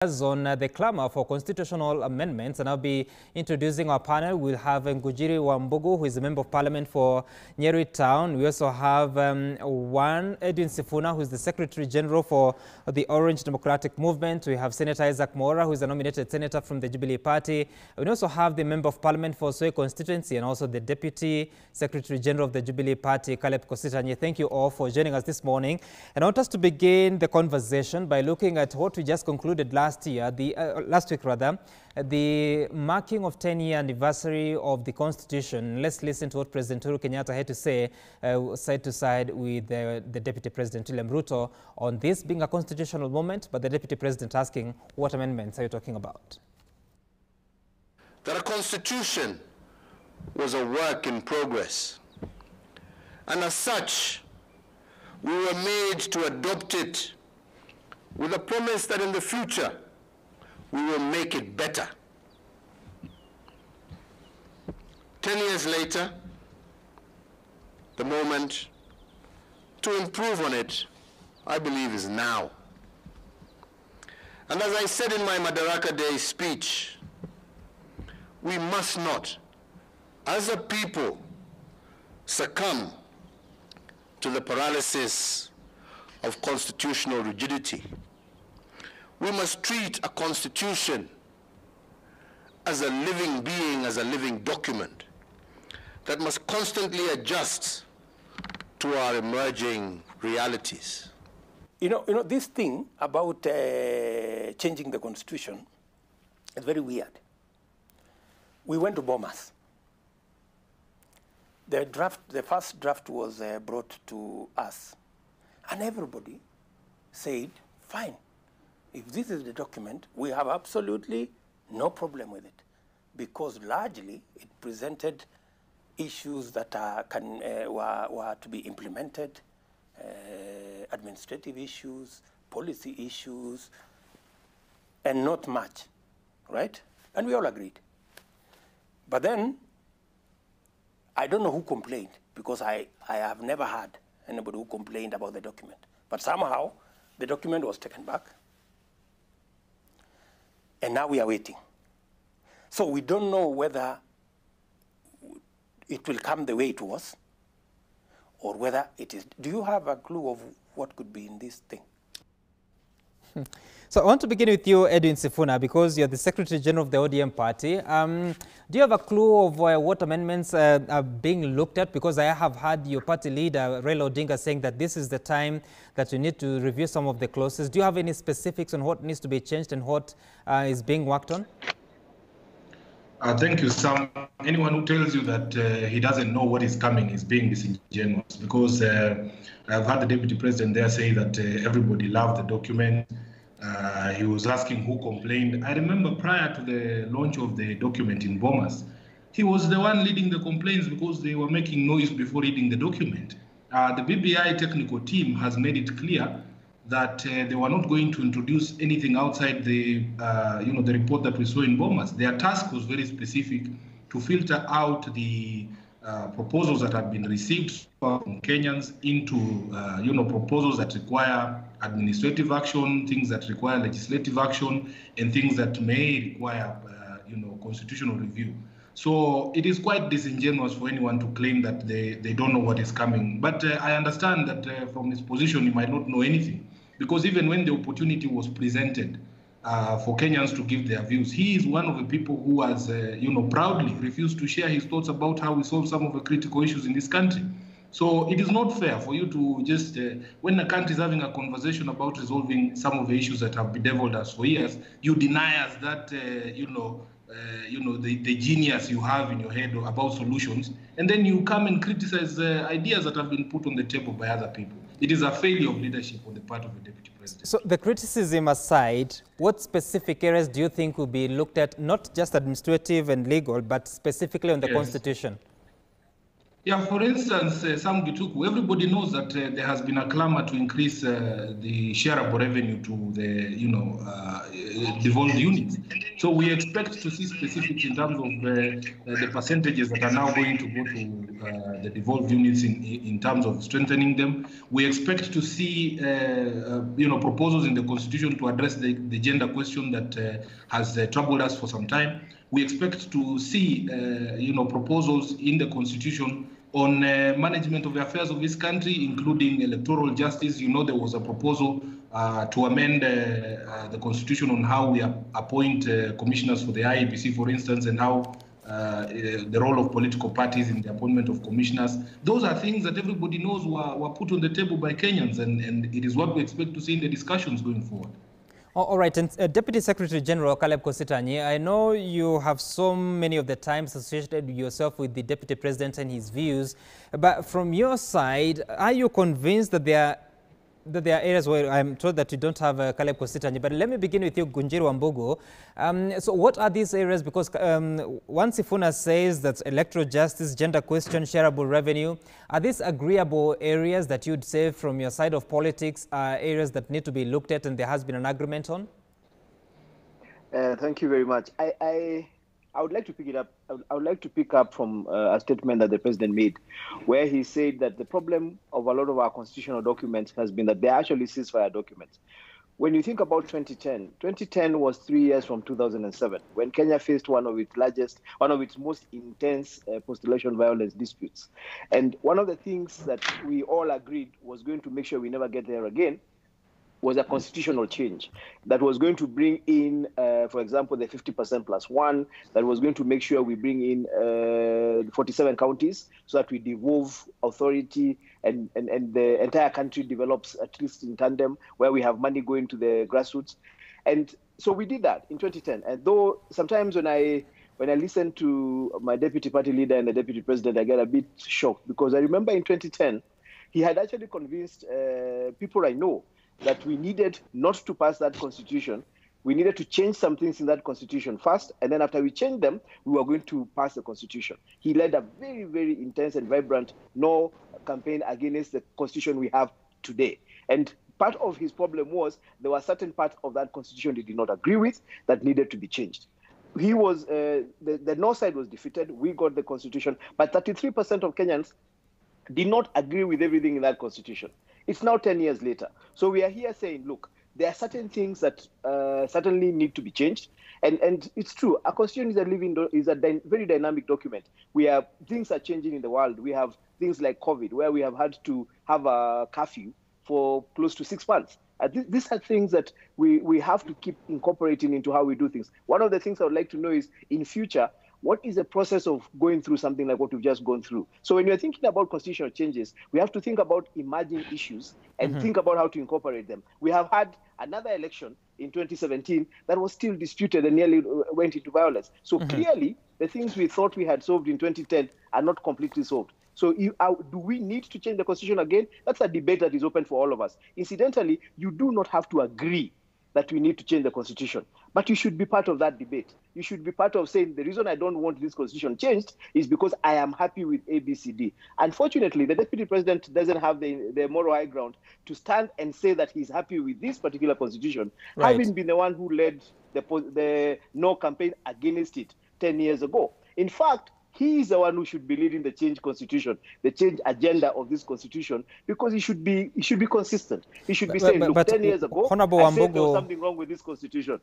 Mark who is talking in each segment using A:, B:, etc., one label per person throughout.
A: On the clamour for constitutional amendments, and I'll be introducing our panel. We'll have Ngujiri Wambugu, who is a member of parliament for Nyeri Town. We also have Edwin Sifuna, who is the Secretary General for the Orange Democratic Movement. We have Senator Isaac Mora, who is a nominated senator from the Jubilee Party. We also have the member of parliament for Soy constituency and also the Deputy Secretary General of the Jubilee Party, Caleb Kositanye. Thank you all for joining us this morning. And I want us to begin the conversation by looking at what we just concluded last week, the marking of 10-year anniversary of the Constitution. Let's listen to what President Uhuru Kenyatta had to say side to side with the Deputy President William Ruto on this being a constitutional moment, but the Deputy President asking, what amendments are you talking about?
B: That a constitution was a work in progress, and as such, we were made to adopt it with a promise that in the future, we will make it better. 10 years later, the moment to improve on it, I believe, is now. And as I said in my Madaraka Day speech, we must not, as a people, succumb to the paralysis of constitutional rigidity. We must treat a constitution as a living being, as a living document that must constantly adjust to our emerging realities.
C: You know, this thing about changing the constitution is very weird. We went to Bomas. The first draft was brought to us, and everybody said, fine. If this is the document, we have absolutely no problem with it, because largely it presented issues that were to be implemented, administrative issues, policy issues, and not much, right? And we all agreed. But then, I don't know who complained, because I have never heard anybody who complained about the document. But somehow, the document was taken back. And now we are waiting. So we don't know whether it will come the way it was, or whether it is. Do you have a clue of what could be in this thing?
A: So I want to begin with you, Edwin Sifuna, because you're the Secretary General of the ODM party. Do you have a clue of what amendments are being looked at? Because I have heard your party leader, Raila Odinga, saying that this is the time that you need to review some of the clauses. Do you have any specifics on what needs to be changed and what is being worked on?
D: Thank you, Sam. Anyone who tells you that he doesn't know what is coming is being disingenuous, because I've heard the Deputy President there say that everybody loved the document. He was asking who complained. I remember prior to the launch of the document in Bomas, he was the one leading the complaints because they were making noise before reading the document. The BBI technical team has made it clear that they were not going to introduce anything outside the, the report that we saw in Bomas. Their task was very specific, to filter out the proposals that have been received from Kenyans into, proposals that require administrative action, things that require legislative action, and things that may require, constitutional review. So it is quite disingenuous for anyone to claim that they don't know what is coming. But I understand that from his position, he might not know anything, because even when the opportunity was presented for Kenyans to give their views, he is one of the people who has, proudly refused to share his thoughts about how we solve some of the critical issues in this country. So it is not fair for you to just, when a country is having a conversation about resolving some of the issues that have bedeviled us for years, you deny us that, the genius you have in your head about solutions, and then you come and criticize ideas that have been put on the table by other people. It is a failure of leadership on the part of the Deputy President. So
A: the criticism aside, what specific areas do you think will be looked at, not just administrative and legal, but specifically on the Constitution?
D: Yeah, for instance, Sam Gituku, everybody knows that there has been a clamor to increase the shareable revenue to the, devolved units. So we expect to see specifics in terms of the percentages that are now going to go to the devolved units in terms of strengthening them. We expect to see, proposals in the Constitution to address the gender question that has troubled us for some time. We expect to see, proposals in the Constitution on management of the affairs of this country, including electoral justice. You know, there was a proposal to amend the Constitution on how we appoint commissioners for the IEBC, for instance, and how the role of political parties in the appointment of commissioners. Those are things that everybody knows were put on the table by Kenyans, and it is what we expect to see in the discussions going forward.
A: All right, and Deputy Secretary General Caleb Kositany, I know you have so many of the times associated yourself with the Deputy President and his views, but from your side, are you convinced that there are areas where I'm told that you don't have Caleb Kositany, but let me begin with you, Ngunjiri wa Mbugu. So what are these areas? Because one Sifuna says that electoral justice, gender question, shareable revenue, are these agreeable areas that you'd say from your side of politics are areas that need to be looked at and there has been an agreement on?
E: Thank you very much. I would like to pick it up. I would like to pick up from a statement that the president made, where he said that the problem of a lot of our constitutional documents has been that they're actually ceasefire documents. When you think about 2010 was 3 years from 2007, when Kenya faced one of its most intense post-election violence disputes. And one of the things that we all agreed was going to make sure we never get there again was a constitutional change that was going to bring in, for example, the 50% plus one, that was going to make sure we bring in 47 counties so that we devolve authority and the entire country develops at least in tandem, where we have money going to the grassroots. And so we did that in 2010. And though sometimes when I listen to my deputy party leader and the deputy president, I get a bit shocked, because I remember in 2010, he had actually convinced people I know that we needed not to pass that constitution. We needed to change some things in that constitution first, and then after we changed them, we were going to pass the constitution. He led a very, very intense and vibrant no campaign against the constitution we have today. And part of his problem was there were certain parts of that constitution he did not agree with that needed to be changed. He was, the North side was defeated, we got the constitution, but 33% of Kenyans did not agree with everything in that constitution. It's now 10 years later. So we are here saying, look, there are certain things that certainly need to be changed. And it's true, a constitution is a very dynamic document. Things are changing in the world. We have things like COVID, where we have had to have a curfew for close to 6 months. These are things that we have to keep incorporating into how we do things. One of the things I would like to know is, in future, what is the process of going through something like what we've just gone through? So when you're thinking about constitutional changes, we have to think about emerging issues and think about how to incorporate them. We have had another election in 2017 that was still disputed and nearly went into violence. So clearly, the things we thought we had solved in 2010 are not completely solved. So do we need to change the constitution again? That's a debate that is open for all of us. Incidentally, you do not have to agree that we need to change the constitution, but you should be part of that debate. You should be part of saying, the reason I don't want this constitution changed is because I am happy with ABCD. Unfortunately, the deputy president doesn't have the moral high ground to stand and say that he's happy with this particular constitution, having been the one who led the no campaign against it 10 years ago. In fact, he is the one who should be leading the change constitution, the change agenda of this constitution, because he should be consistent. He should be saying, look, 10 years ago, I said there was something wrong with this constitution.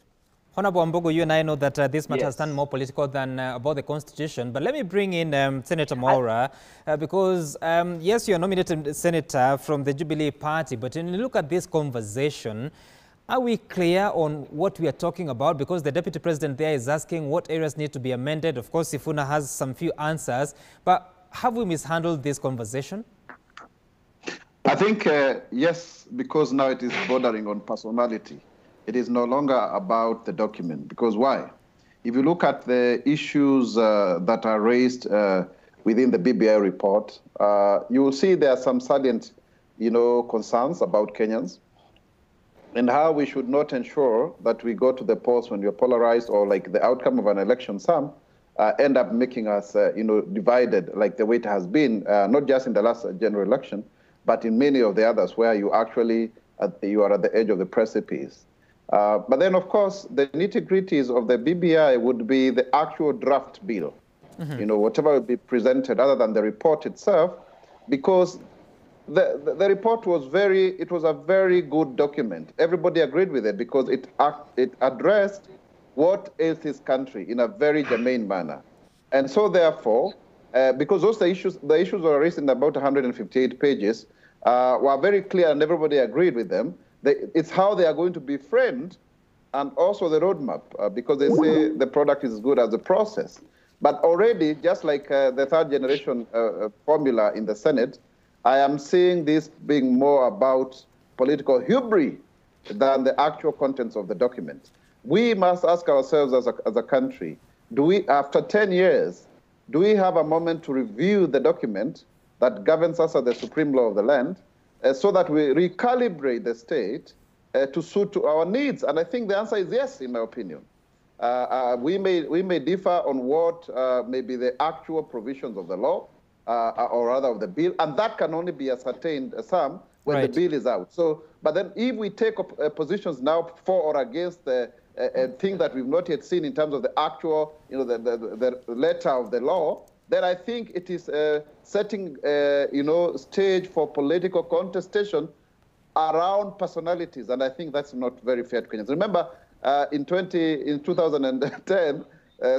A: Honorable Wa Mbugu, you and I know that this matter has turned more political than about the constitution. But let me bring in Senator Mwaura, because yes, you are nominated senator from the Jubilee Party, but when you look at this conversation, are we clear on what we are talking about? Because the deputy president there is asking what areas need to be amended. Of course, Sifuna has some few answers, but have we mishandled this conversation?
F: I think, yes, because now it is bordering on personality. It is no longer about the document. Because why? If you look at the issues that are raised within the BBI report, you will see there are some salient, concerns about Kenyans, and how we should not ensure that we go to the polls when we're polarized, or like the outcome of an election, some end up making us, divided, like the way it has been, not just in the last general election, but in many of the others where you actually, you are at the edge of the precipice. But then, of course, the nitty-gritties of the BBI would be the actual draft bill, whatever will be presented other than the report itself, because the report was a very good document. Everybody agreed with it because it addressed what ails this country in a very germane manner. And so therefore, because the issues were raised in about 158 pages, were very clear and everybody agreed with them. It's how they are going to be framed and also the roadmap, because they say the product is as good as the process. But already, just like the third generation formula in the Senate, I am seeing this being more about political hubris than the actual contents of the document. We must ask ourselves as a country, after 10 years, do we have a moment to review the document that governs us as the supreme law of the land so that we recalibrate the state to suit to our needs? And I think the answer is yes, in my opinion. We may differ on what may be the actual provisions of the law, or rather of the bill, and that can only be ascertained when the bill is out. So, but then if we take positions now for or against the thing that we've not yet seen in terms of the actual, the letter of the law, then I think it is setting, stage for political contestation around personalities, and I think that's not very fair to Kenyans. Remember, in 2010,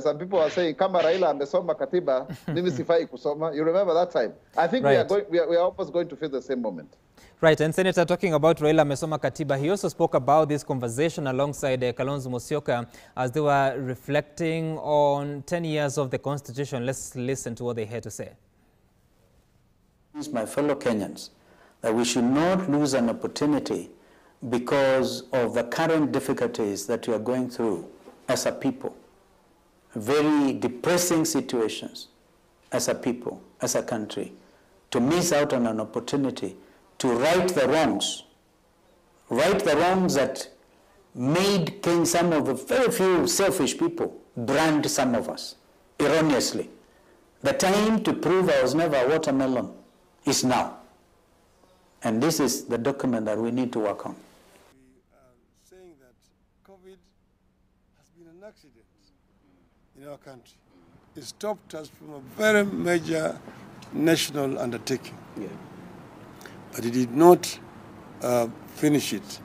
F: some people are saying, "Kama Raila amesoma katiba, mimi sifai kusoma." You remember that time? I think we are almost going to face the same moment.
A: Right, and Senator, talking about Raila amesoma katiba, he also spoke about this conversation alongside Kalonzo Musyoka as they were reflecting on 10 years of the Constitution. Let's listen to what they had to say.
G: My fellow Kenyans, that we should not lose an opportunity because of the current difficulties that we are going through as a people. Very depressing situations as a people, as a country, to miss out on an opportunity to right the wrongs that made some of the very few selfish people brand some of us erroneously. The time to prove I was never a watermelon is now. And this is the document that we need to work on.
H: We are saying that COVID has been an accident in our country. It stopped us from a very major national undertaking. Yeah. But it did not finish it.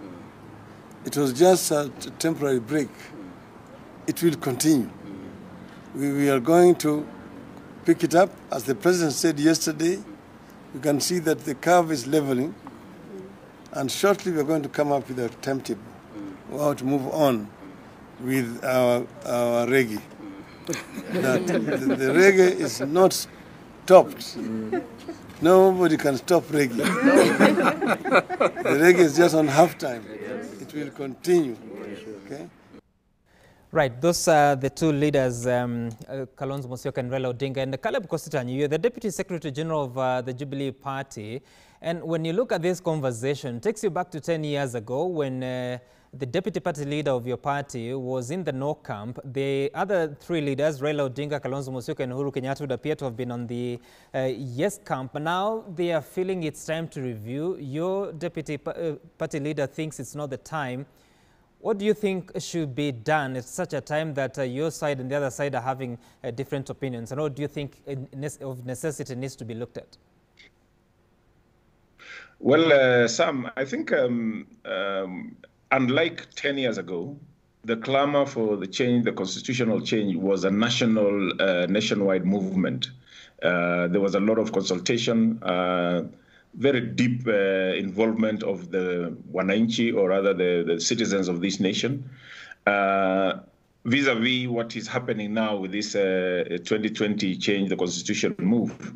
H: It was just a temporary break. It will continue. We are going to pick it up. As the President said yesterday, you can see that the curve is leveling, and shortly we're going to come up with a timetable how to move on with our reggae. That the reggae is not stopped. Nobody can stop reggae. The reggae is just on half-time. It will continue. Okay?
A: Right, those are the two leaders, Kalonzo Musyoka and Raila Odinga. And Caleb Kositanyi, you're the Deputy Secretary General of the Jubilee Party. And when you look at this conversation, it takes you back to 10 years ago when the Deputy Party Leader of your party was in the no camp. The other three leaders, Raila Odinga, Kalonzo Musyoka and Uhuru Kenyatta, would appear to have been on the yes camp. But now they are feeling it's time to review. Your Deputy Party Leader thinks it's not the time. What do you think should be done at such a time that your side and the other side are having different opinions? And what do you think of necessity needs to be looked at?
I: Well, Sam, I think unlike 10 years ago, the clamor for the change, the constitutional change, was a nationwide movement. There was a lot of consultation, very deep involvement of the wananchi, or rather the citizens of this nation, vis-a-vis what is happening now with this 2020 change the constitution move,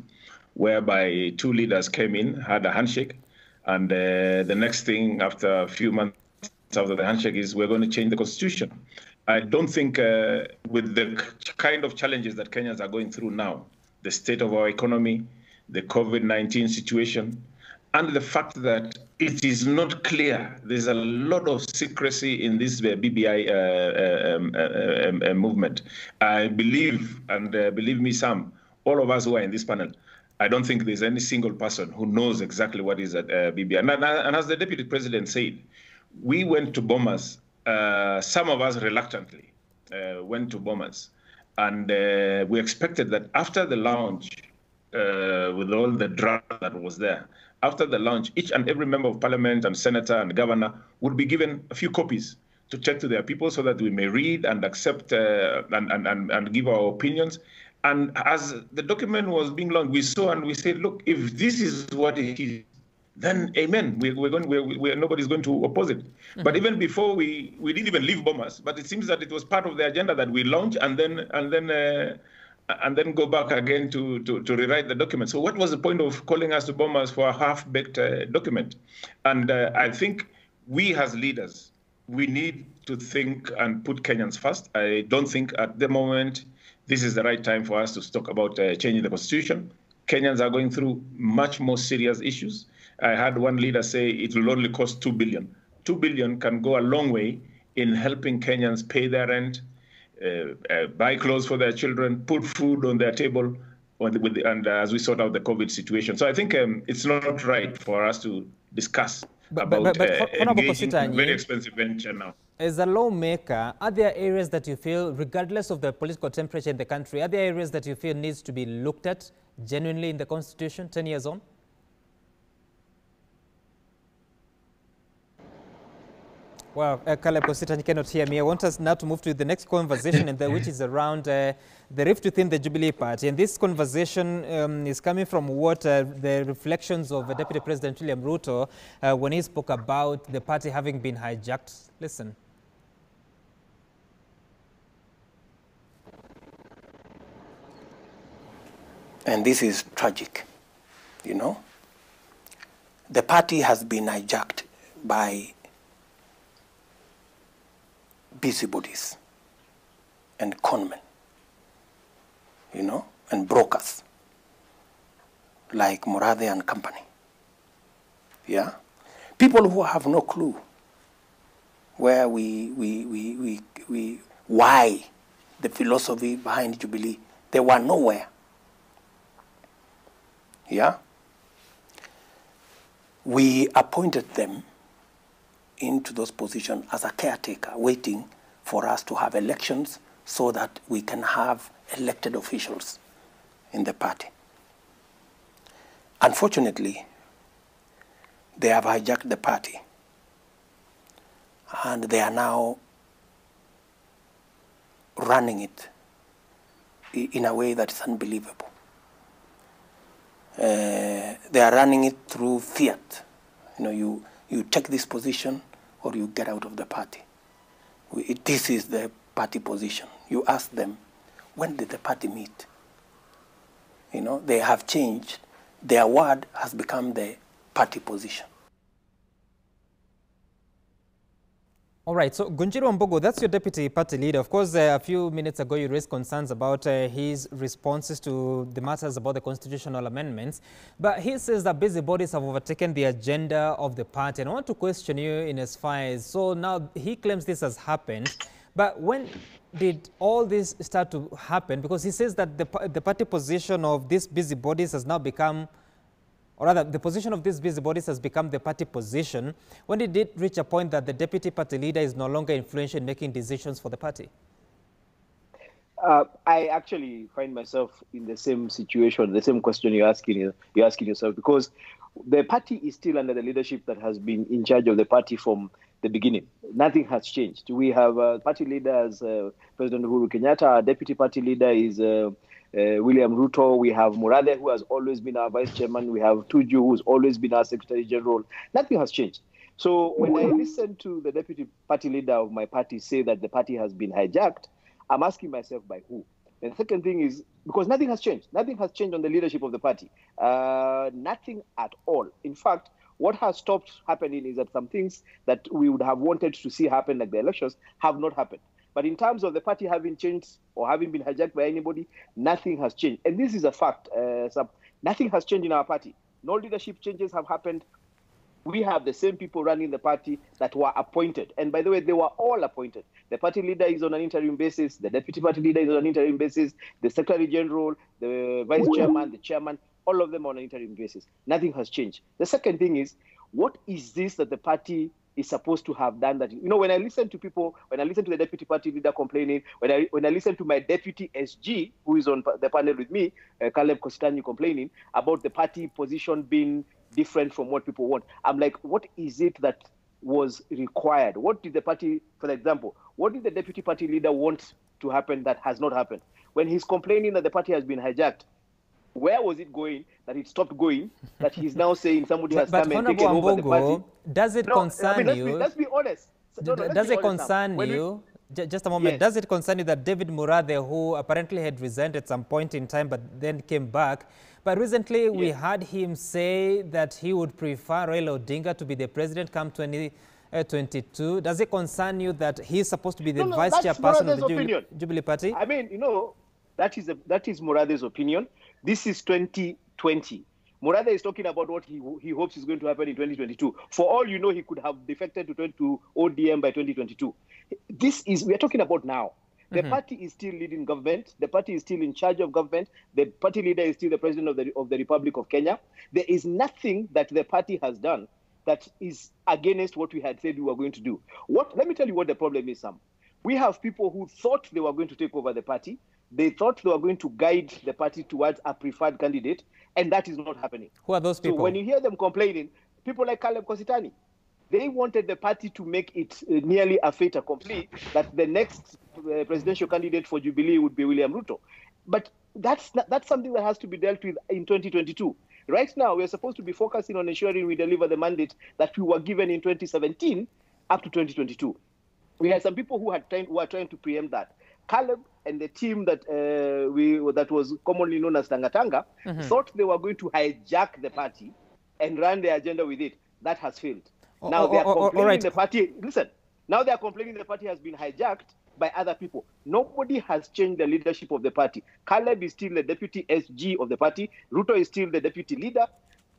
I: whereby two leaders came in, had a handshake, and the next thing after a few months after the handshake is we're going to change the constitution. I don't think with the kind of challenges that Kenyans are going through now, the state of our economy, the COVID-19 situation, and the fact that it is not clear. There's a lot of secrecy in this BBI movement. I believe, and believe me, Sam, all of us who are in this panel, I don't think there's any single person who knows exactly what is at BBI. And as the Deputy President said, we went to Bomas some of us reluctantly went to Bomas. And we expected that after the launch, with all the drama that was there, after the launch, each and every member of parliament and senator and governor would be given a few copies to check to their people so that we may read and accept and give our opinions. And as the document was being launched, we saw and we said, look, if this is what it is, then amen, nobody's going to oppose it. Mm-hmm. But even before we didn't even leave Bomas, but it seems that it was part of the agenda that we launch and then go back again to rewrite the document. So what was the point of calling us to Bomas for a half-baked document? And I think we as leaders, we need to think and put Kenyans first. I don't think at the moment this is the right time for us to talk about changing the constitution. Kenyans are going through much more serious issues. I had one leader say it will only cost 2 billion. 2 billion can go a long way in helping Kenyans pay their rent, buy clothes for their children, put food on their table, and as we sort out the COVID situation. So I think it's not right for us to discuss about engaging in a very expensive venture now.
A: As a lawmaker, are there areas that you feel, regardless of the political temperature in the country, are there areas that you feel needs to be looked at genuinely in the Constitution 10 years on? Well, Caleb Kosita, you cannot hear me. I want us now to move to the next conversation, which is around the rift within the Jubilee Party. And this conversation is coming from what the reflections of Deputy President William Ruto when he spoke about the party having been hijacked. Listen.
C: And this is tragic, you know. The party has been hijacked by busybodies and conmen, you know, and brokers like Murathe and company. Yeah, people who have no clue where why the philosophy behind Jubilee. They were nowhere. Yeah, we appointed them into those positions as a caretaker, waiting for us to have elections so that we can have elected officials in the party. Unfortunately, they have hijacked the party, and they are now running it in a way that is unbelievable. They are running it through fiat. You know, you take this position or you get out of the party. This is the party position. You ask them, when did the party meet? You know, they have changed. Their word has become the party position.
A: All right, so Ngunjiri Wa Mbogo, that's your deputy party leader. Of course, a few minutes ago, you raised concerns about his responses to the matters about the constitutional amendments. But he says that busybodies have overtaken the agenda of the party. And I want to question you in as far as, so now he claims this has happened. But when did all this start to happen? Because he says that the party position of these busybodies has now become, or rather, the position of these busybodies has become the party position. When did it reach a point that the deputy party leader is no longer influential in making decisions for the party?
E: I actually find myself in the same situation, the same question you're asking yourself, because the party is still under the leadership that has been in charge of the party from the beginning. Nothing has changed. We have party leaders, President Uhuru Kenyatta. Our deputy party leader is William Ruto. We have Murathe, who has always been our vice chairman. We have Tuju, who's always been our secretary general. Nothing has changed. So when I listen to the deputy party leader of my party say that the party has been hijacked, I'm asking myself by who? And the second thing is, because nothing has changed. Nothing has changed on the leadership of the party. Nothing at all. In fact, what has stopped happening is that some things that we would have wanted to see happen, like the elections, have not happened. But in terms of the party having changed or having been hijacked by anybody, nothing has changed. And this is a fact. Nothing has changed in our party. No leadership changes have happened. We have the same people running the party that were appointed. And by the way, they were all appointed. The party leader is on an interim basis. The deputy party leader is on an interim basis. The secretary general, the vice chairman, the chairman, all of them on an interim basis. Nothing has changed. The second thing is, what is this that the party is supposed to have done that. You know, when I listen to people, when I listen to the deputy party leader complaining, when I listen to my deputy SG, who is on the panel with me, Caleb Kositany, complaining about the party position being different from what people want, I'm like, what is it that was required? What did the party, for example, what did the deputy party leader want to happen that has not happened? When he's complaining that the party has been hijacked, where was it going that it stopped going, that he's now saying somebody has come and taken over the party?
A: Does it concern you?
E: Let's be honest.
A: Does it concern you? Just a moment. Yes. Does it concern you that David Murathe, who apparently had resigned at some point in time but then came back, but recently we heard him say that he would prefer Raila Odinga to be the president come 2022. Does it concern you that he's supposed to be the vice chairperson of the Jubilee Party?
E: I mean, you know, that is Murathe's opinion. This is 2020. Murathe is talking about what he hopes is going to happen in 2022. For all you know, he could have defected to ODM by 2022. We are talking about now. The party is still leading government. The party is still in charge of government. The party leader is still the president of the Republic of Kenya. There is nothing that the party has done that is against what we had said we were going to do. Let me tell you what the problem is, Sam. We have people who thought they were going to take over the party. They thought they were going to guide the party towards a preferred candidate, and that is not happening.
A: Who are those people?
E: So when you hear them complaining, people like Caleb Kositany, they wanted the party to make it nearly a fait accompli that the next presidential candidate for Jubilee would be William Ruto. But that's something that has to be dealt with in 2022. Right now, we're supposed to be focusing on ensuring we deliver the mandate that we were given in 2017 up to 2022. We had some people who are trying to preempt that. Caleb and the team that was commonly known as Tangatanga thought they were going to hijack the party and run their agenda with it. That has failed. Now they are complaining the party. Listen, now they are complaining the party has been hijacked by other people. Nobody has changed the leadership of the party. Caleb is still the deputy SG of the party. Ruto is still the deputy leader.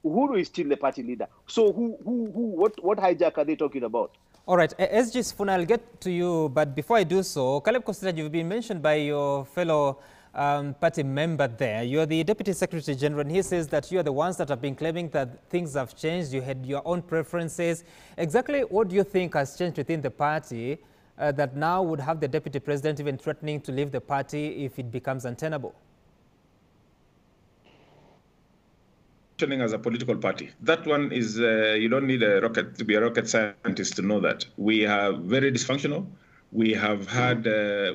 E: Uhuru is still the party leader. So what hijack are they talking about?
A: All right, SG Sifuna, I'll get to you, but before I do so, Caleb Kositany, you've been mentioned by your fellow party member there. You're the Deputy Secretary General, and he says that you are the ones that have been claiming that things have changed. You had your own preferences. Exactly what do you think has changed within the party that now would have the Deputy President even threatening to leave the party if it becomes untenable?
I: As a political party, that one is you don't need to be a rocket scientist to know that we are very dysfunctional. We have had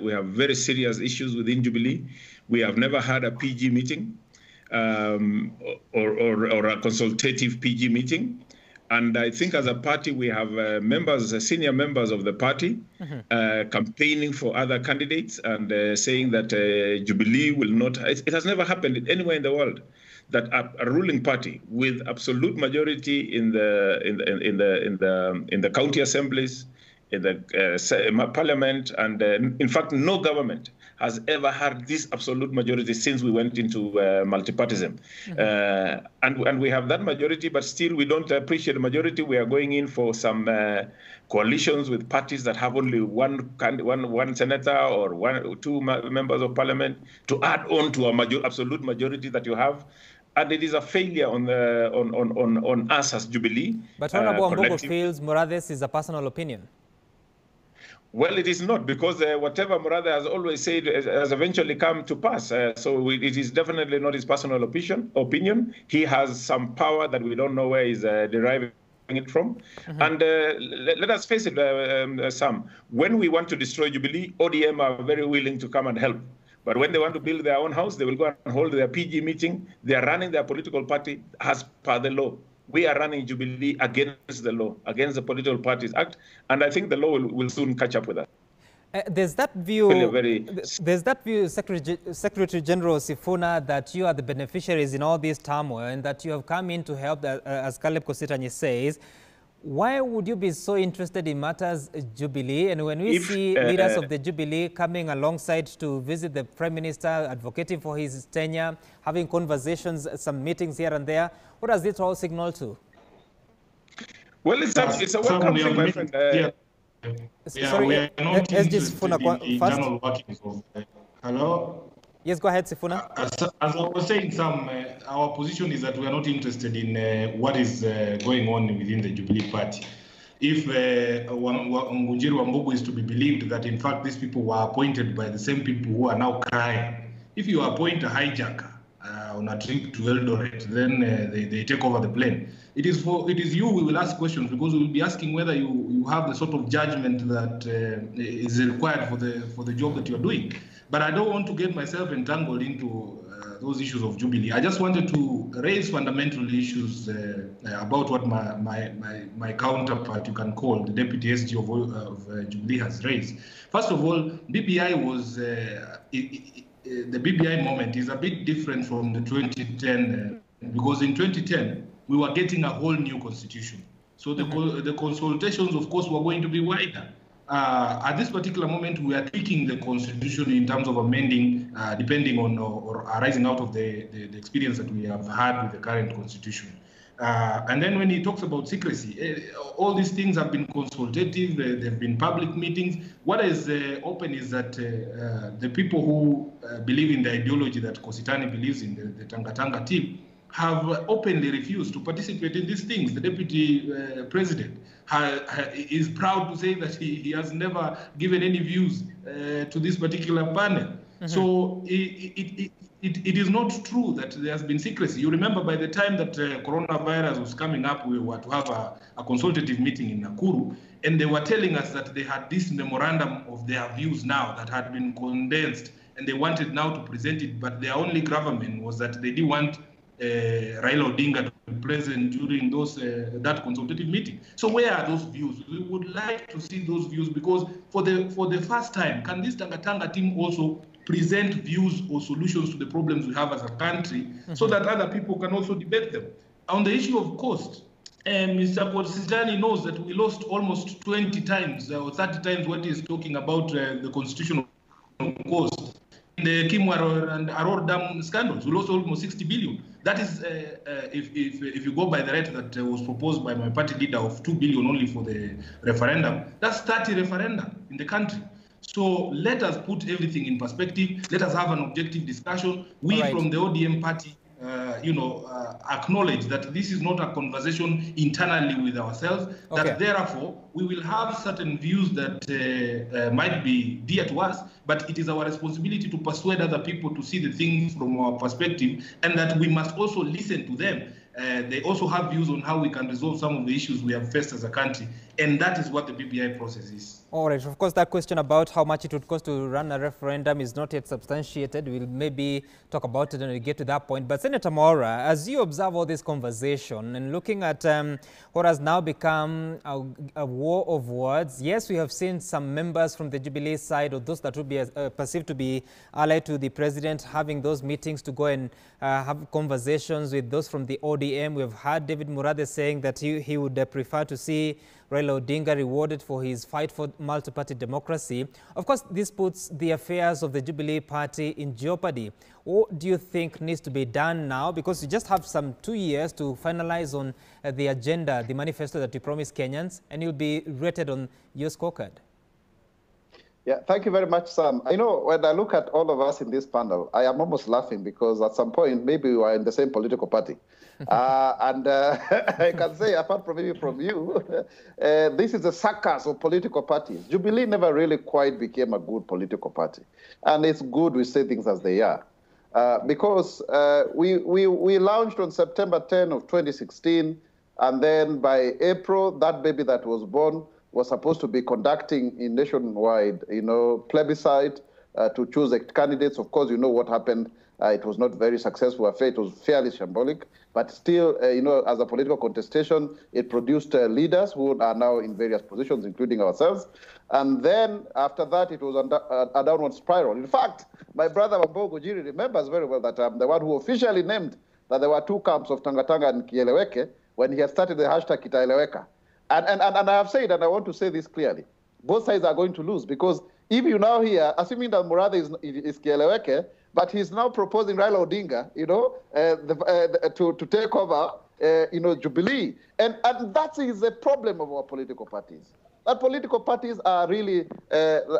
I: we have very serious issues within Jubilee. We have never had a PG meeting or a consultative PG meeting. And I think as a party, we have senior members of the party campaigning for other candidates and saying that Jubilee will not. It has never happened anywhere in the world that a ruling party with absolute majority in the county assemblies, in the parliament, and in fact, no government has ever had this absolute majority since we went into multipartism. And we have that majority, but still we don't appreciate the majority. We are going in for some coalitions with parties that have only one senator or one or two members of parliament to add on to a absolute majority that you have. And it is a failure on us as Jubilee.
A: But Honorable Wambugu feels Murathe is a personal opinion.
I: Well, it is not, because whatever Murathe has always said has eventually come to pass. So it is definitely not his personal opinion. He has some power that we don't know where he's deriving it from. And let us face it, Sam, when we want to destroy Jubilee, ODM are very willing to come and help. But when they want to build their own house, they will go and hold their PG meeting. They are running their political party as per the law. We are running Jubilee against the law, against the Political Parties Act, and I think the law will soon catch up with that.
A: There's that view, Secretary General Sifuna, that you are the beneficiaries in all this turmoil and that you have come in to help, as Caleb Kositany says. Why would you be so interested in matters Jubilee? And when we see leaders of the Jubilee coming alongside to visit the Prime Minister, advocating for his tenure, having conversations, some meetings here and there, what does it all signal to?
D: Well, it's a welcome thing, my friend.
A: Sorry,
D: we are not
A: SG Sifuna
D: in general workings of... Hello?
A: Yes, go ahead, Sifuna.
D: As I was saying, Sam, our position is that we are not interested in what is going on within the Jubilee Party. if Ngunjiri Wambugu is to be believed that in fact these people were appointed by the same people who are now crying. If you appoint a hijacker on a trip to Eldoret, then they take over the plane. It is you we will ask questions, because we will be asking whether you have the sort of judgment that is required for the job that you are doing. But I don't want to get myself entangled into those issues of Jubilee. I just wanted to raise fundamental issues about what my counterpart, you can call the Deputy SG of Jubilee, has raised. First of all, BBI was, the BBI moment is a bit different from the 2010, because in 2010, we were getting a whole new constitution. So the consultations, of course, were going to be wider. At this particular moment, we are tweaking the constitution in terms of amending, depending on or arising out of the experience that we have had with the current constitution. And then when he talks about secrecy, all these things have been consultative, there have been public meetings. What is open is that the people who believe in the ideology that Kositany believes in, the Tanga team, have openly refused to participate in these things. The deputy president is proud to say that he has never given any views to this particular panel. So it is not true that there has been secrecy. You remember by the time that coronavirus was coming up, we were to have a consultative meeting in Nakuru, and they were telling us that they had this memorandum of their views now that had been condensed, and they wanted now to present it, but their only gravamen was that they didn't want Raila Odinga to be present during that consultative meeting. So where are those views? We would like to see those views, because for the first time, can this Tanga team also present views or solutions to the problems we have as a country, so that other people can also debate them? On the issue of cost, Mr. Kositany knows that we lost almost 20 times or 30 times what he's talking about the constitutional cost. In the Kimwaro and Aror Dam scandals, we lost almost 60 billion. That is, if you go by the rate that was proposed by my party leader of 2 billion only for the referendum, that's 30 referenda in the country. So let us put everything in perspective. Let us have an objective discussion. We from the ODM party, acknowledge that this is not a conversation internally with ourselves, that therefore we will have certain views that might be dear to us, but it is our responsibility to persuade other people to see the things from our perspective, and that we must also listen to them. They also have views on how we can resolve some of the issues we have faced as a country, and that is what the BBI process is.
A: All right. Of course, that question about how much it would cost to run a referendum is not yet substantiated. We'll maybe talk about it when we get to that point. But Senator Mwaura, as you observe all this conversation and looking at what has now become a war of words, yes, we have seen some members from the Jubilee side, or those that would be perceived to be allied to the president, having those meetings to go and have conversations with those from the ODM. We've heard David Murathe saying that he would prefer to see Raila Odinga rewarded for his fight for multi-party democracy. Of course, this puts the affairs of the Jubilee Party in jeopardy. What do you think needs to be done now? Because you just have some 2 years to finalize on the agenda, the manifesto that you promised Kenyans, and you'll be rated on your scorecard.
F: Yeah, thank you very much, Sam. I know when I look at all of us in this panel, I am almost laughing, because at some point, maybe we are in the same political party. I can say, apart from maybe from you, this is the circus of political parties. Jubilee never really quite became a good political party. And it's good we say things as they are. Because we launched on September 10 of 2016, and then by April, that baby that was born was supposed to be conducting a nationwide, plebiscite to choose candidates. Of course, you know what happened. It was not very successful affair. It was fairly shambolic, but still, as a political contestation, it produced leaders who are now in various positions, including ourselves. And then after that, it was a downward spiral. In fact, my brother Wambugu Njiri remembers very well that I'm the one who officially named that there were two camps of Tanga and Kieleweke when he had started the hashtag Kitaeleweka. And I have said, and I want to say this clearly, both sides are going to lose, because if you now hear, assuming that Murathe is Kieleweke, but he's now proposing Raila Odinga, to take over, Jubilee. And that is the problem of our political parties. That political parties are really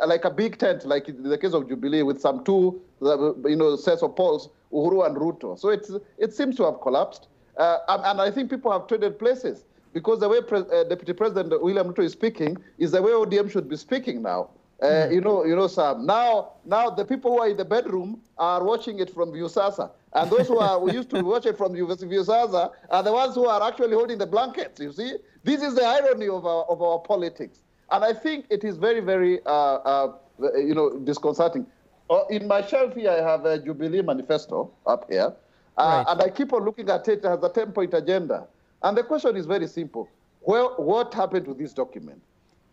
F: like a big tent, like in the case of Jubilee, with some two, sets of poles, Uhuru and Ruto. So it seems to have collapsed. And I think people have traded places. because the way Deputy President William Ruto is speaking is the way ODM should be speaking now. You know, Sam. Now the people who are in the bedroom are watching it from Viusasa, and those who used to watch it from Viusasa are the ones who are actually holding the blankets. You see, this is the irony of our politics, and I think it is very, very, disconcerting. In my shelf here, I have a Jubilee manifesto up here, and I keep on looking at it. It has a 10-point agenda, and the question is very simple: what happened to this document?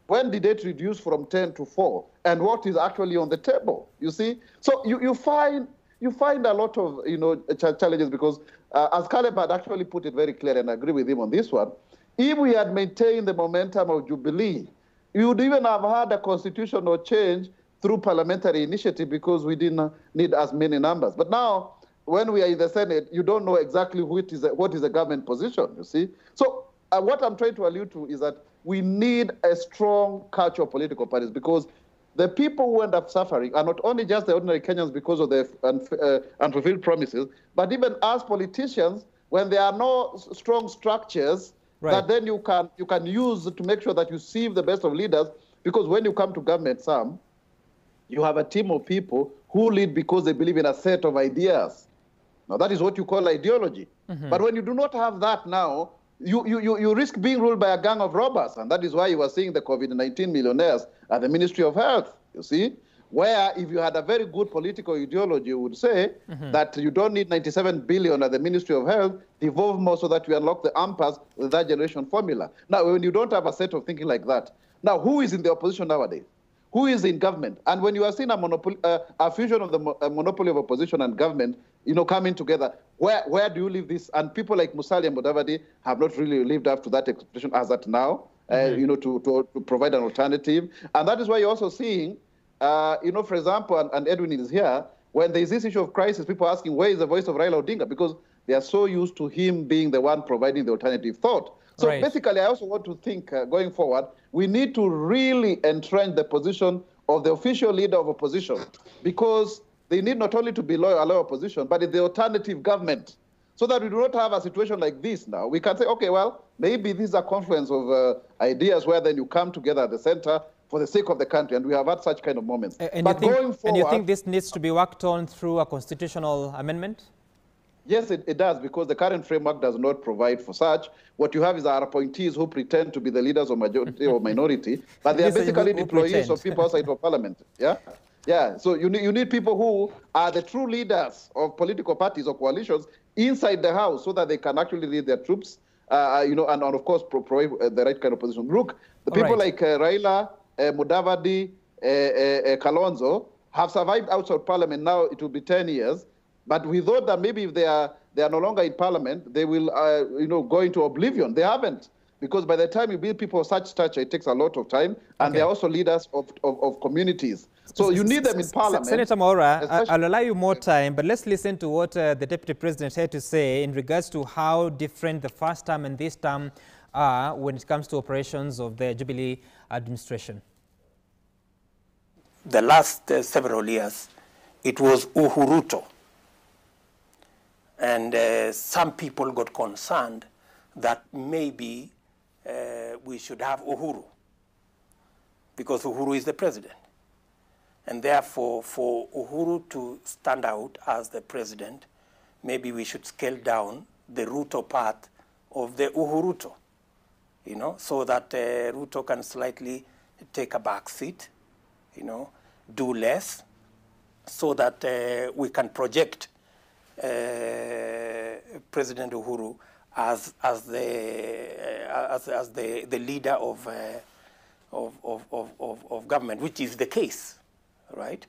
F: When did it reduce from 10 to 4? And what is actually on the table? You see? So you find a lot of challenges because as Caleb had actually put it very clear, and I agree with him on this one, if we had maintained the momentum of Jubilee, you would even have had a constitutional change through parliamentary initiative because we didn't need as many numbers. But now, when we are in the Senate, you don't know exactly what is the government position, you see? So what I'm trying to allude to is that we need a strong culture of political parties because the people who end up suffering are not only just the ordinary Kenyans because of the unfulfilled promises, but even as politicians, when there are no strong structures that then you can use to make sure that you sieve the best of leaders. Because when you come to government, Sam, you have a team of people who lead because they believe in a set of ideas. Now, that is what you call ideology. But when you do not have that now, you risk being ruled by a gang of robbers. And that is why you are seeing the COVID-19 millionaires at the Ministry of Health, you see, where if you had a very good political ideology, you would say that you don't need 97 billion at the Ministry of Health, devolve more so that you unlock the AMPAs with that generation formula. Now, when you don't have a set of thinking like that, now who is in the opposition nowadays? Who is in government? And when you are seeing a fusion of the monopoly of opposition and government, coming together, where do you leave this? And people like Musalia and Mudavadi have not really lived up to that expectation as at now, to provide an alternative. And that is why you're also seeing, for example, and Edwin is here, when there is this issue of crisis, people are asking, where is the voice of Raila Odinga? Because they are so used to him being the one providing the alternative thought. So basically, I also want to think going forward, we need to really entrench the position of the official leader of opposition because they need not only to be loyal opposition, but in the alternative government so that we do not have a situation like this now. We can say, okay, well, maybe this is a confluence of ideas where then you come together at the center for the sake of the country, and we have had such kind of moments.
A: And you think this needs to be worked on through a constitutional amendment?
F: Yes, it does, because the current framework does not provide for such. What you have is our appointees who pretend to be the leaders of majority or minority, but they are basically employees of people outside of parliament. Yeah. So you need people who are the true leaders of political parties or coalitions inside the house, so that they can actually lead their troops, and of course provide the right kind of position. Look, the people like Raila, Mudavadi, Kalonzo have survived outside parliament. Now it will be 10 years. But we thought that maybe if they are no longer in parliament, they will, go into oblivion. They haven't, because by the time you build people of such stature, it takes a lot of time, and they're also leaders of communities. So you need them in parliament.
A: Senator Mwaura, I'll allow you more time, but let's listen to what the Deputy President had to say in regards to how different the first term and this term are when it comes to operations of the Jubilee administration.
C: The last several years, it was Uhuruto. And some people got concerned that maybe we should have Uhuru, because Uhuru is the president. And therefore, for Uhuru to stand out as the president, maybe we should scale down the Ruto part of the Uhuruto, so that Ruto can slightly take a back seat, do less, so that we can project President Uhuru as the leader of government, which is the case, right?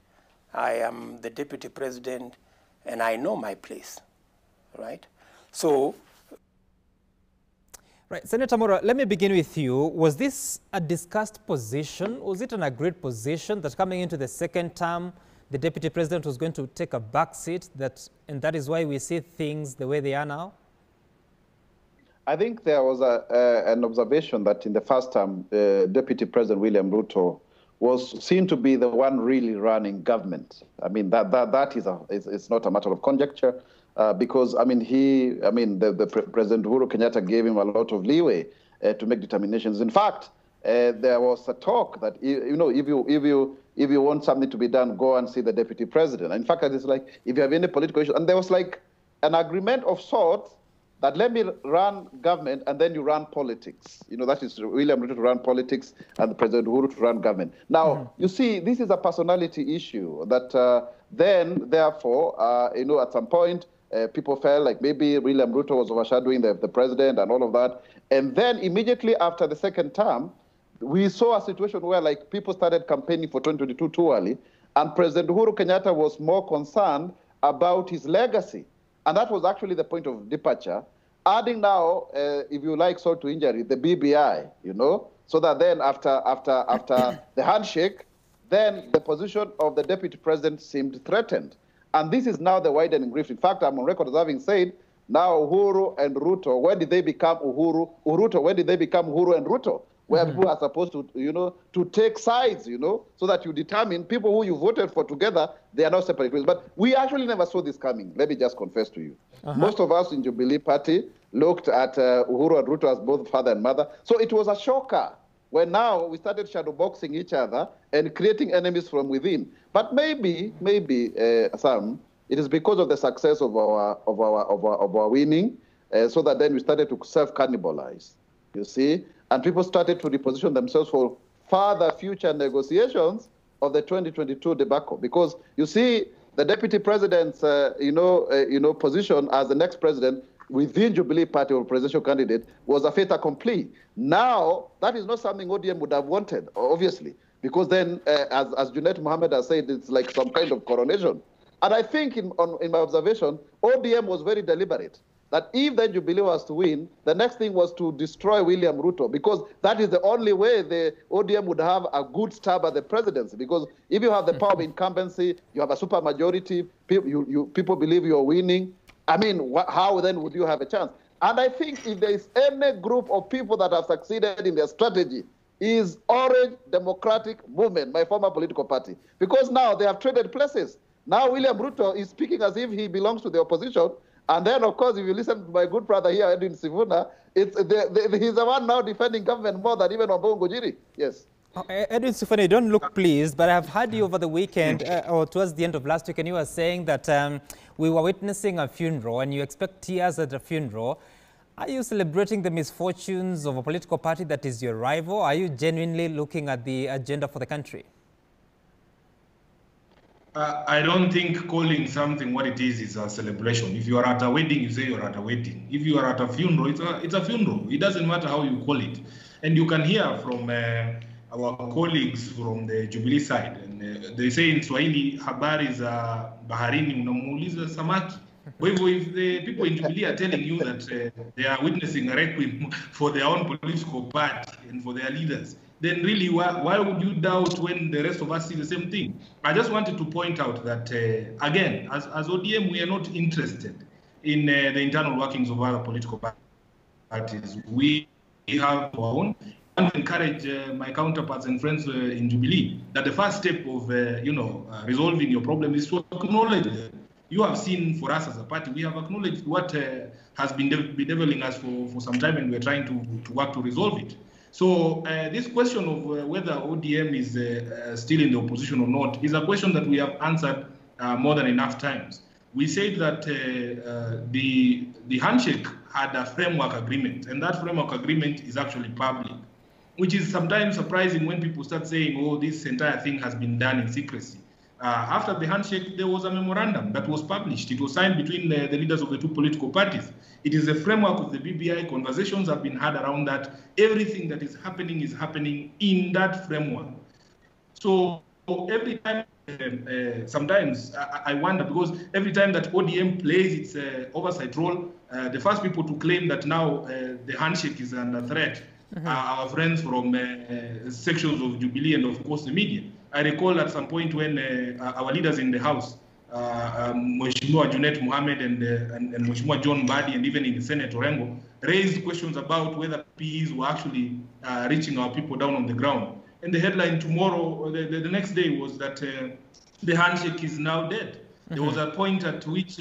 C: I am the deputy president, and I know my place, right? So.
A: Right, Senator Mwaura, let me begin with you. Was this a discussed position? Was it an agreed position that coming into the second term, the deputy president was going to take a back seat, and that is why we see things the way they are now?
F: I think there was an observation that in the first term, Deputy President William Ruto was seen to be the one really running government. I mean, that is it's not a matter of conjecture, because President Uhuru Kenyatta gave him a lot of leeway. to make determinations. In fact, there was a talk that if you want something to be done, go and see the deputy president. In fact, it's like if you have any political issue, and there was like an agreement of sorts that let me run government and then you run politics. That is William Ruto to run politics and President Uhuru to run government. Now, you see, this is a personality issue that therefore, at some point, people felt like maybe William Ruto was overshadowing the president and all of that. And then immediately after the second term, we saw a situation where like people started campaigning for 2022 too early, and President Uhuru Kenyatta was more concerned about his legacy. And that was actually the point of departure. Adding now, if you like, sort to injury, the BBI, so that then after the handshake, then the position of the deputy president seemed threatened. And this is now the widening rift. In fact, I'm on record as having said, now Uhuru and Ruto, when did they become Uruto? When did they become Uhuru and Ruto? Where people are supposed to, to take sides, so that you determine people who you voted for together, they are not separate groups. But we actually never saw this coming. Let me just confess to you. Most of us in Jubilee Party looked at Uhuru and Ruto as both father and mother. So it was a shocker when now we started shadowboxing each other and creating enemies from within. But maybe, Sam, it is because of the success of our winning, so that then we started to self-cannibalize, you see? And people started to reposition themselves for further future negotiations of the 2022 debacle. Because you see, the deputy president's position as the next president within Jubilee Party or presidential candidate was a fait accompli. Now, that is not something ODM would have wanted, obviously, because then, as Junet Mohammed has said, it's like some kind of coronation. And I think, in my observation, ODM was very deliberate. That if the Jubilee was to win, the next thing was to destroy William Ruto, because that is the only way the ODM would have a good stab at the presidency. Because if you have the power of incumbency, you have a supermajority, people believe you're winning. I mean, how then would you have a chance? And I think if there is any group of people that have succeeded in their strategy, is Orange Democratic Movement, my former political party. Because now they have traded places. Now William Ruto is speaking as if he belongs to the opposition. And then, of course, if you listen to my good brother here, Edwin Sifuna, he's the one now defending government more than even Wambua Ngujiri. Yes.
A: Edwin Sifuna, you don't look pleased, but I've heard you over the weekend or towards the end of last week, and you were saying that we were witnessing a funeral and you expect tears at a funeral. Are you celebrating the misfortunes of a political party that is your rival? Are you genuinely looking at the agenda for the country?
D: I don't think calling something what it is a celebration. If you are at a wedding, you say you're at a wedding. If you are at a funeral, it's a funeral. It doesn't matter how you call it. And you can hear from our colleagues from the Jubilee side. And they say in Swahili, habari za baharini unamuuliza samaki. If the people in Jubilee are telling you that they are witnessing a requiem for their own political party and for their leaders, then really, why would you doubt when the rest of us see the same thing? I just wanted to point out that, again, as ODM, we are not interested in the internal workings of other political parties. We have our own. I encourage my counterparts and friends in Jubilee that the first step of, resolving your problem is to acknowledge them. You have seen, for us as a party, we have acknowledged what has been bedeviling us for some time, and we're trying to work to resolve it. So this question of whether ODM is still in the opposition or not is a question that we have answered more than enough times. We said that the handshake had a framework agreement, and that framework agreement is actually public, which is sometimes surprising when people start saying, oh, this entire thing has been done in secrecy. After the handshake, there was a memorandum that was published. It was signed between the leaders of the two political parties. It is the framework of the BBI. Conversations have been had around that. Everything that is happening in that framework. So every time, sometimes I wonder, because every time that ODM plays its oversight role, the first people to claim that now the handshake is under threat are our friends from sections of Jubilee and, of course, the media. I recall at some point when our leaders in the House, Mheshimiwa Junet Mohammed and Mheshimiwa John Mbadi, and even in the Senate, Orengo, raised questions about whether PEs were actually reaching our people down on the ground. And the headline tomorrow, the next day, was that the handshake is now dead. There was a point at which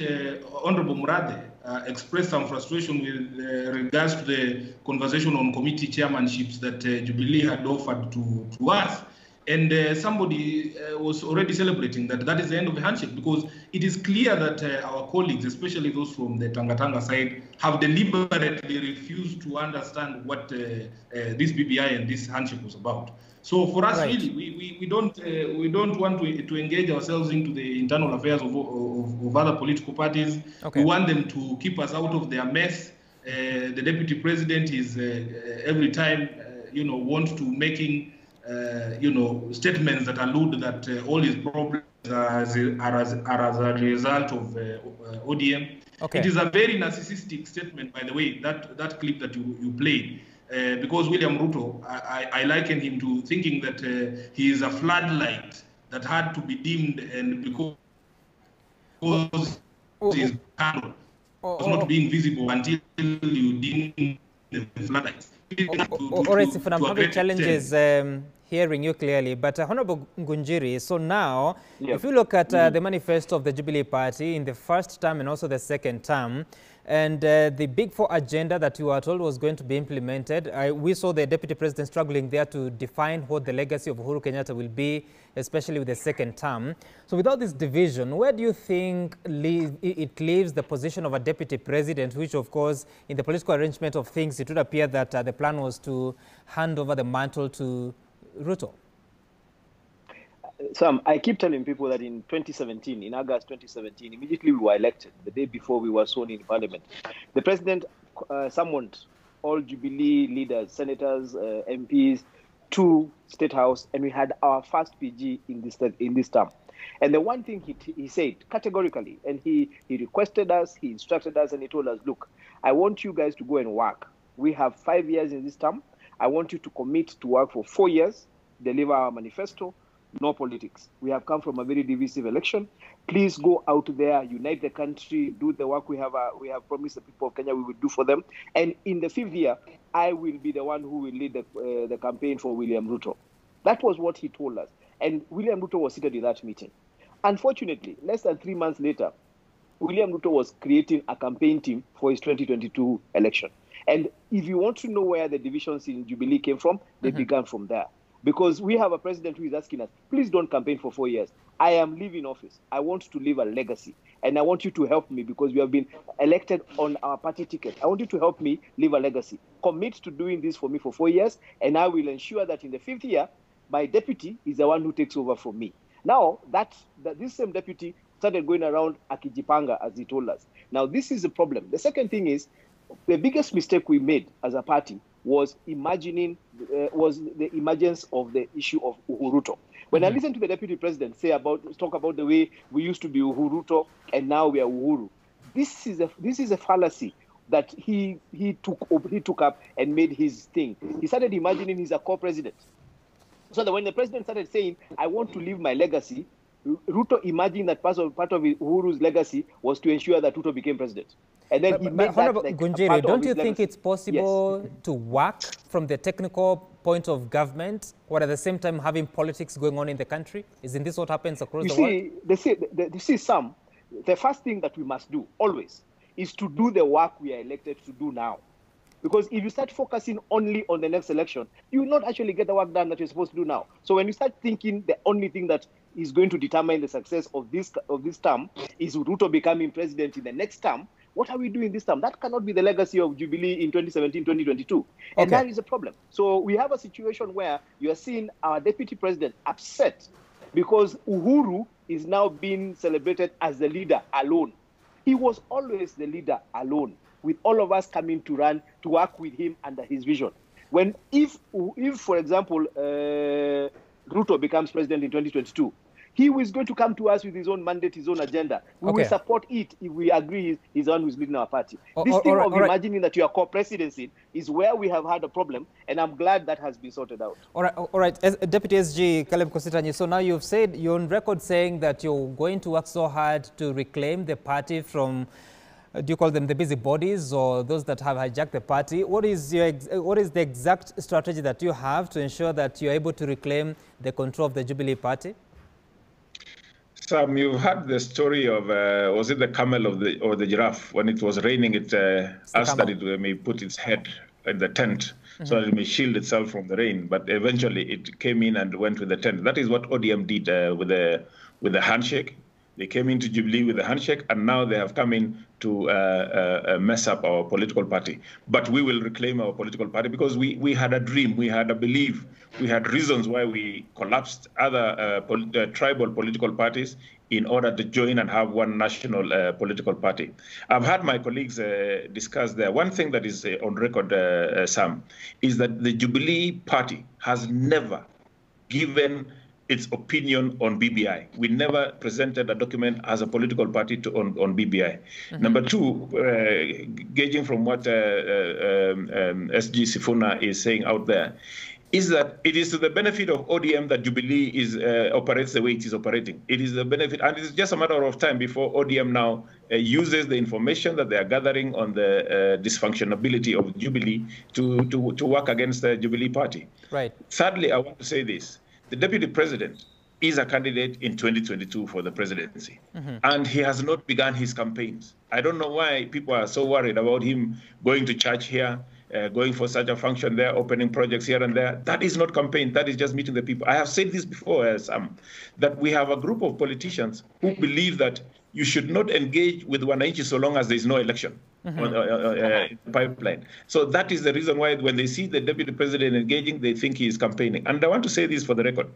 D: Honorable Murade expressed some frustration with regards to the conversation on committee chairmanships that Jubilee had offered to us. And somebody was already celebrating that is the end of the handshake, because it is clear that our colleagues, especially those from the Tanga side, have deliberately refused to understand what this BBI and this handshake was about. So for us, really, we don't want to engage ourselves into the internal affairs of other political parties. We want them to keep us out of their mess. The deputy president is every time, want to making statements that allude that all his problems are as a result of ODM. It is a very narcissistic statement, by the way, that clip that you played. Because William Ruto, I liken him to thinking that he is a floodlight that had to be dimmed, and because his candle was not being visible until you dim the floodlights.
A: All right, Stephen, I'm having challenges hearing you clearly, but Honorable Ngunjiri, so now, if you look at the manifesto of the Jubilee Party in the first term and also the second term, and the Big Four agenda that you were told was going to be implemented, we saw the Deputy President struggling there to define what the legacy of Uhuru Kenyatta will be, especially with the second term. So without this division, where do you think it leaves the position of a Deputy President, which of course, in the political arrangement of things, it would appear that the plan was to hand over the mantle to Ruto?
E: Sam, I keep telling people that in 2017, in August 2017, immediately we were elected, the day before we were sworn in Parliament, the President summoned all Jubilee leaders, senators, MPs to State House, and we had our first PG in this term. And the one thing he said categorically, and he requested us, he instructed us, and he told us, look, I want you guys to go and work. We have 5 years in this term. I want you to commit to work for 4 years, deliver our manifesto, no politics. We have come from a very divisive election. Please go out there, unite the country, do the work we have promised the people of Kenya we will do for them. And in the 5th year, I will be the one who will lead the campaign for William Ruto. That was what he told us. And William Ruto was seated in that meeting. Unfortunately, less than 3 months later, William Ruto was creating a campaign team for his 2022 election. And if you want to know where the divisions in Jubilee came from, they began from there. Because we have a president who is asking us, please don't campaign for 4 years. I am leaving office. I want to leave a legacy. And I want you to help me because we have been elected on our party ticket. I want you to help me leave a legacy. Commit to doing this for me for 4 years, and I will ensure that in the 5th year, my deputy is the one who takes over from me. Now, this same deputy started going around Akijipanga, as he told us. Now, this is the problem. The second thing is, the biggest mistake we made as a party was the emergence of the issue of Uhuruto. When I listen to the Deputy President talk about the way we used to be Uhuruto and now we are Uhuru, this is a fallacy that he took up and made his thing. He started imagining he's a co-president. So that when the president started saying, I want to leave my legacy, Ruto imagined that part of Uhuru's legacy was to ensure that Ruto became president. And then he made that like
A: Ngunjiri, don't you think it's possible to work from the technical point of government while at the same time having politics going on in the country? Isn't this what happens across the world?
E: The first thing that we must do always is to do the work we are elected to do now. Because if you start focusing only on the next election, you will not actually get the work done that you're supposed to do now. So when you start thinking the only thing that is going to determine the success of this term is Ruto becoming president in the next term, what are we doing this time? That cannot be the legacy of Jubilee in 2017, 2022. And that is a problem. So we have a situation where you are seeing our deputy president upset because Uhuru is now being celebrated as the leader alone. He was always the leader alone, with all of us coming to work with him under his vision. If for example, Ruto becomes president in 2022, he is going to come to us with his own mandate, his own agenda. We will support it if we agree he's the one who's leading our party. This thing of imagining that you are co-presidency is where we have had a problem, and I'm glad that has been sorted out.
A: All right. Deputy SG Caleb Kositanyi, so now you've said, you're on record saying that you're going to work so hard to reclaim the party from, do you call them the busybodies or those that have hijacked the party? What is the exact strategy that you have to ensure that you're able to reclaim the control of the Jubilee Party?
I: Sam, you've heard the story of, was it the camel or the giraffe? When it was raining, it asked that it may put its head in the tent so that it may shield itself from the rain. But eventually it came in and went with the tent. That is what ODM did with the handshake. They came into Jubilee with the handshake, and now they have come in to mess up our political party. But we will reclaim our political party because we had a dream, we had a belief, we had reasons why we collapsed other tribal political parties in order to join and have one national political party. I've had my colleagues discuss there. One thing that is on record, Sam, is that the Jubilee Party has never given its opinion on BBI. We never presented a document as a political party on BBI. Number two, gauging from what SG Sifuna is saying out there, is that it is to the benefit of ODM that Jubilee operates the way it is operating. It is the benefit, and it's just a matter of time before ODM now uses the information that they are gathering on the dysfunctionability of Jubilee to work against the Jubilee Party.
A: Right.
I: Thirdly, I want to say this. The Deputy President is a candidate in 2022 for the presidency, and he has not begun his campaigns. I don't know why people are so worried about him going to church here, going for such a function there, opening projects here and there. That is not campaign. That is just meeting the people. I have said this before, Sam, that we have a group of politicians who believe that you should not engage with Wananchi so long as there is no election on the pipeline. So that is the reason why when they see the Deputy President engaging, they think he is campaigning. And I want to say this for the record.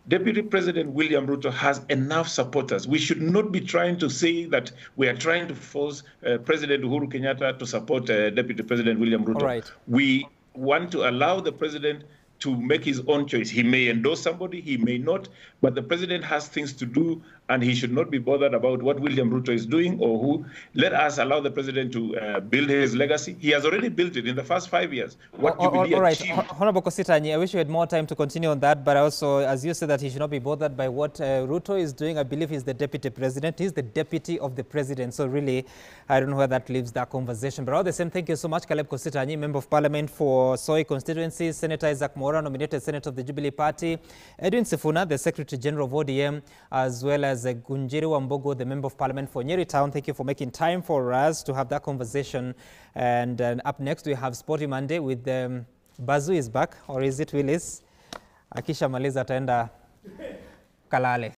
I: Deputy President William Ruto has enough supporters. We should not be trying to say that we are trying to force President Uhuru Kenyatta to support Deputy President William Ruto.
A: Right.
I: We want to allow the president to make his own choice. He may endorse somebody, he may not, but the president has things to do, and he should not be bothered about what William Ruto is doing or who. Let us allow the president to build his legacy. He has already built it in the first 5 years. What Jubilee
A: all right,
I: achieved.
A: Honorable Kositanyi, I wish you had more time to continue on that, but also, as you said, that he should not be bothered by what Ruto is doing. I believe he's the deputy president. He's the deputy of the president. So really, I don't know where that leaves that conversation. But all the same, thank you so much, Caleb Kositanyi, Member of Parliament for Soi constituency, Senator Isaac Mora, nominated Senator of the Jubilee Party, Edwin Sifuna, the Secretary General of ODM, as well as Ngunjiri wa Mbogo, the Member of Parliament for Nyeri Town. Thank you for making time for us to have that conversation. And up next, we have Sporty Monday with Bazu is back, or is it Willis? Akisha maliza ataenda Kalale.